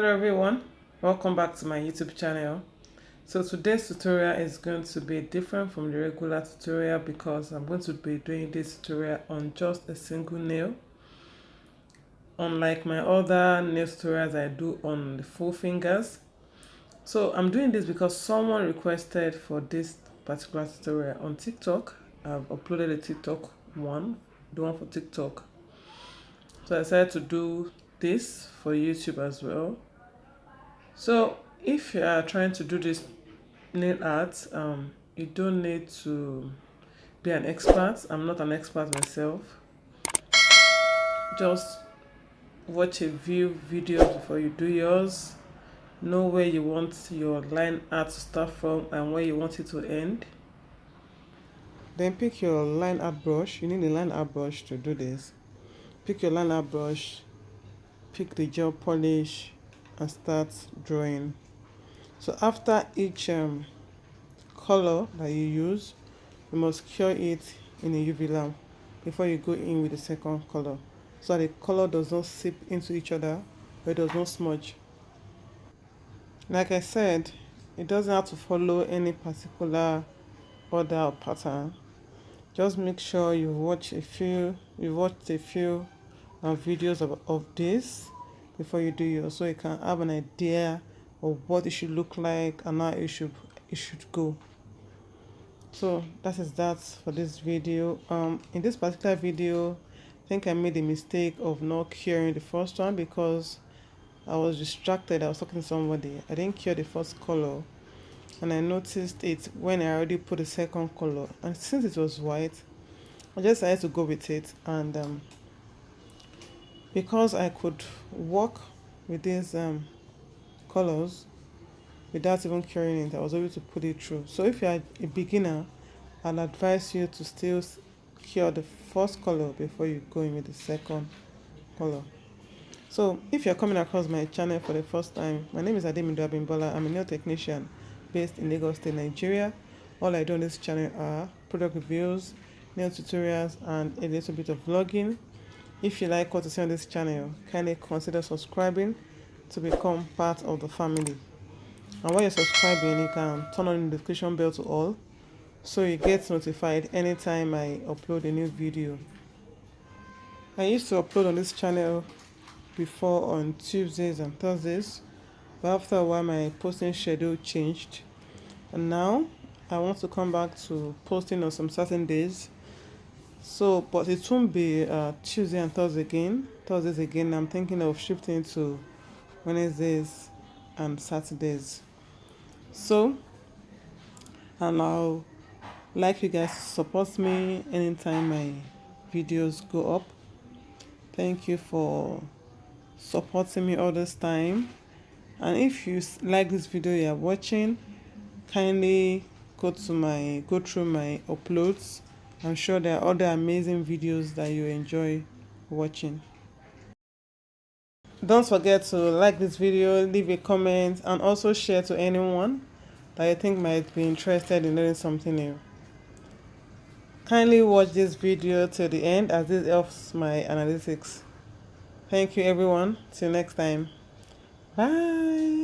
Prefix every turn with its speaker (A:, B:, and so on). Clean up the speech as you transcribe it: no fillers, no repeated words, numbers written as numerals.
A: Hello everyone, welcome back to my YouTube channel. So today's tutorial is going to be different from the regular tutorial because I'm going to be doing this tutorial on just a single nail. Unlike my other nail tutorials I do on the full fingers. So I'm doing this because someone requested for this particular tutorial on TikTok. I've uploaded a TikTok one, the one for TikTok. So I decided to do this for YouTube as well. So if you are trying to do this nail art, you don't need to be an expert. I'm not an expert myself. Just watch a few videos before you do yours. Know where you want your line art to start from and where you want it to end. Then pick your line art brush. You need a line art brush to do this. Pick your line art brush, pick the gel polish and start drawing. So after each color that you use, you must cure it in a UV lamp before you go in with the second color, so that the color does not seep into each other or it does not smudge. Like I said, it doesn't have to follow any particular order or pattern. Just make sure you watch a few videos of this before you do yours, so you can have an idea of what it should look like and how it should go. So that is that for this video. In this particular video, I think I made a mistake of not curing the first one because I was distracted. I was talking to somebody. I didn't cure the first color, and I noticed it when I already put the second color, and since it was white, I just decided to go with it. And because I could work with these colors without even curing it, I was able to put it through. So if you're a beginner, I'd advise you to still cure the first color before you go in with the second color. So if you're coming across my channel for the first time, my name is Ademido Abimbola. I'm a nail technician based in Lagos State, Nigeria. All I do on this channel are product reviews, nail tutorials, and a little bit of vlogging. If you like what you see on this channel, kindly consider subscribing to become part of the family. And while you're subscribing, you can turn on the notification bell to all, so you get notified anytime I upload a new video. I used to upload on this channel before on Tuesdays and Thursdays, but after a while my posting schedule changed, and now I want to come back to posting on some certain days. So, but it won't be Tuesday and Thursdays again. I'm thinking of shifting to Wednesdays and Saturdays. So, and I'll like you guys to support me anytime my videos go up. Thank you for supporting me all this time. And if you like this video you're watching, kindly go through my uploads. I'm sure there are other amazing videos that you enjoy watching. Don't forget to like this video, leave a comment, and also share to anyone that you think might be interested in learning something new. Kindly watch this video till the end, as this helps my analytics. Thank you everyone. Till next time. Bye.